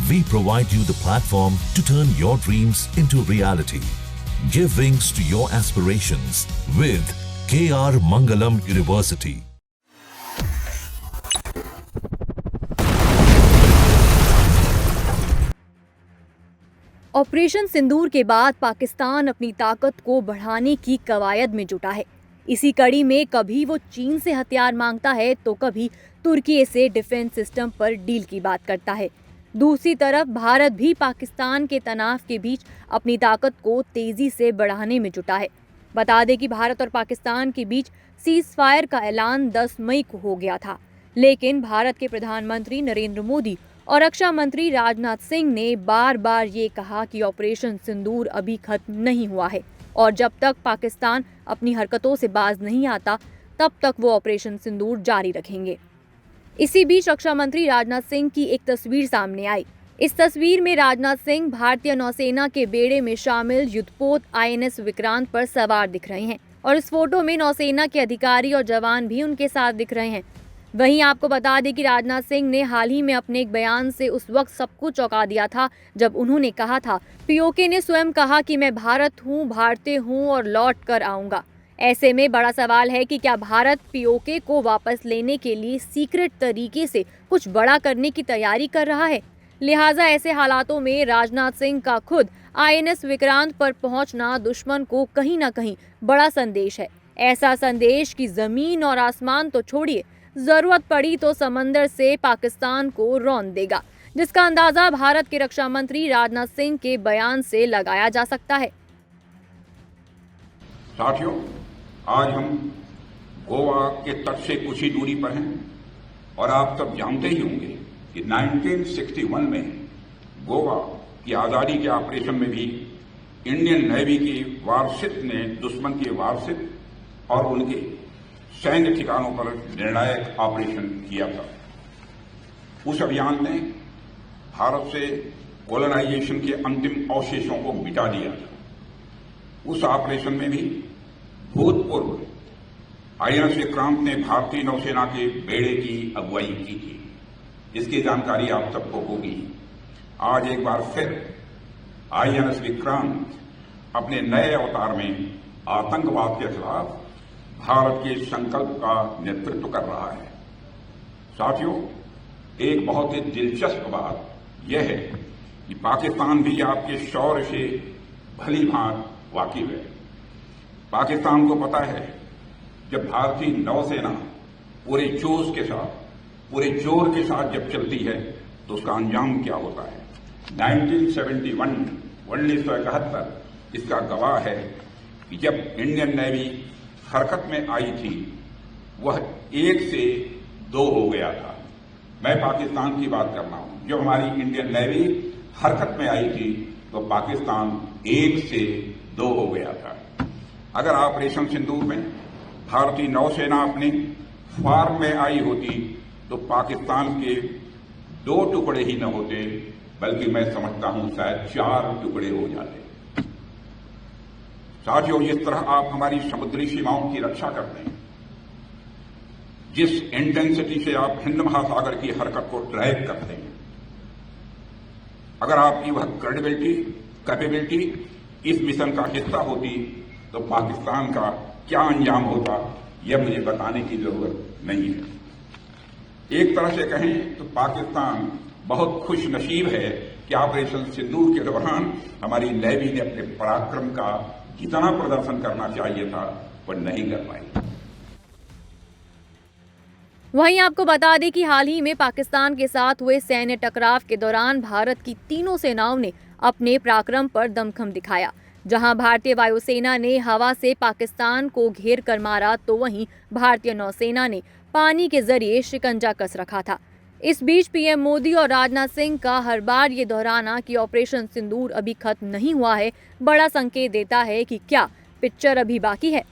We provide you the platform to turn your dreams into reality. Give wings to your aspirations with KR Mangalam University. Operation Sindoor के बाद पाकिस्तान अपनी ताकत को बढ़ाने की कवायद में जुटा है। इसी कड़ी में कभी वो चीन से हथियार मांगता है तो कभी तुर्की से डिफेंस सिस्टम पर डील की बात करता है। दूसरी तरफ भारत भी पाकिस्तान के तनाव के बीच अपनी ताकत को तेजी से बढ़ाने में जुटा है। बता दें कि भारत और पाकिस्तान के बीच सीज फायर का ऐलान 10 मई को हो गया था, लेकिन भारत के प्रधानमंत्री नरेंद्र मोदी और रक्षा मंत्री राजनाथ सिंह ने बार बार ये कहा कि ऑपरेशन सिंदूर अभी खत्म नहीं हुआ है और जब तक पाकिस्तान अपनी हरकतों से बाज नहीं आता तब तक वो ऑपरेशन सिंदूर जारी रखेंगे। इसी बीच रक्षा मंत्री राजनाथ सिंह की एक तस्वीर सामने आई। इस तस्वीर में राजनाथ सिंह भारतीय नौसेना के बेड़े में शामिल युद्धपोत INS विक्रांत पर सवार दिख रहे हैं और इस फोटो में नौसेना के अधिकारी और जवान भी उनके साथ दिख रहे हैं। वहीं आपको बता दें कि राजनाथ सिंह ने हाल ही में अपने एक बयान से उस वक्त सबको चौंका दिया था जब उन्होंने कहा था, POK ने स्वयं कहा कि मैं भारत हूँ, भारतीय हूँ और लौट कर आऊंगा। ऐसे में बड़ा सवाल है कि क्या भारत POK को वापस लेने के लिए सीक्रेट तरीके से कुछ बड़ा करने की तैयारी कर रहा है। लिहाजा ऐसे हालातों में राजनाथ सिंह का खुद INS विक्रांत पर पहुंचना दुश्मन को कहीं न कहीं बड़ा संदेश है। ऐसा संदेश कि जमीन और आसमान तो छोड़िए, जरूरत पड़ी तो समंदर से पाकिस्तान को रौंद देगा, जिसका अंदाजा भारत के रक्षा मंत्री राजनाथ सिंह के बयान से लगाया जा सकता है। साथियों, आज हम गोवा के तट से कुछ ही दूरी पर हैं और आप सब जानते ही होंगे कि 1961 में गोवा की आजादी के ऑपरेशन में भी इंडियन नेवी की वारशिप ने दुश्मन के वारशिप और उनके सैन्य ठिकानों पर निर्णायक ऑपरेशन किया था। उस अभियान ने भारत से कोलोनाइजेशन के अंतिम अवशेषों को मिटा दिया था। उस ऑपरेशन में भी भूतपूर्व INS विक्रांत ने भारतीय नौसेना के बेड़े की अगुवाई की थी। इसकी जानकारी आप सबको होगी। आज एक बार फिर INS विक्रांत अपने नए अवतार में आतंकवाद के खिलाफ भारत के संकल्प का नेतृत्व कर रहा है। साथियों, एक बहुत ही दिलचस्प बात यह है कि पाकिस्तान भी आपके शौर्य से भली भांति वाकिफ है। पाकिस्तान को पता है जब भारतीय नौसेना पूरे जोश के साथ, पूरे जोर के साथ जब चलती है तो उसका अंजाम क्या होता है। 1971 इसका गवाह है कि जब इंडियन नेवी हरकत में आई थी वह 1 से 2 हो गया था। मैं पाकिस्तान की बात कर रहा हूं। जब हमारी इंडियन नेवी हरकत में आई थी तो पाकिस्तान 1 से 2 हो गया था। अगर ऑपरेशन सिंदूर में भारतीय नौसेना अपनी फॉर्म में आई होती तो पाकिस्तान के 2 टुकड़े ही न होते, बल्कि मैं समझता हूं शायद 4 टुकड़े हो जाते। साथियों, जिस तरह आप हमारी समुद्री सीमाओं की रक्षा करते हैं, जिस इंटेंसिटी से आप हिंद महासागर की हरकत को ट्रैक करते हैं, अगर आपकी वह क्रेडिबिलिटी, कैपेबिलिटी इस मिशन का हिस्सा होती तो पाकिस्तान का क्या अंजाम होता, यह मुझे बताने की जरूरत नहीं है। एक तरह से कहें तो पाकिस्तान बहुत खुश नसीब है कि ऑपरेशन सिंदूर के दौरान हमारी नेवी ने अपने पराक्रम का जितना प्रदर्शन करना चाहिए था वह नहीं कर पाई। वहीं आपको बता दें कि हाल ही में पाकिस्तान के साथ हुए सैन्य टकराव के दौरान भारत की तीनों सेनाओं ने अपने पराक्रम पर दमखम दिखाया। जहां भारतीय वायुसेना ने हवा से पाकिस्तान को घेर कर मारा तो वहीं भारतीय नौसेना ने पानी के जरिए शिकंजा कस रखा था। इस बीच PM मोदी और राजनाथ सिंह का हर बार ये दोहराना कि ऑपरेशन सिंदूर अभी खत्म नहीं हुआ है, बड़ा संकेत देता है कि क्या पिक्चर अभी बाकी है।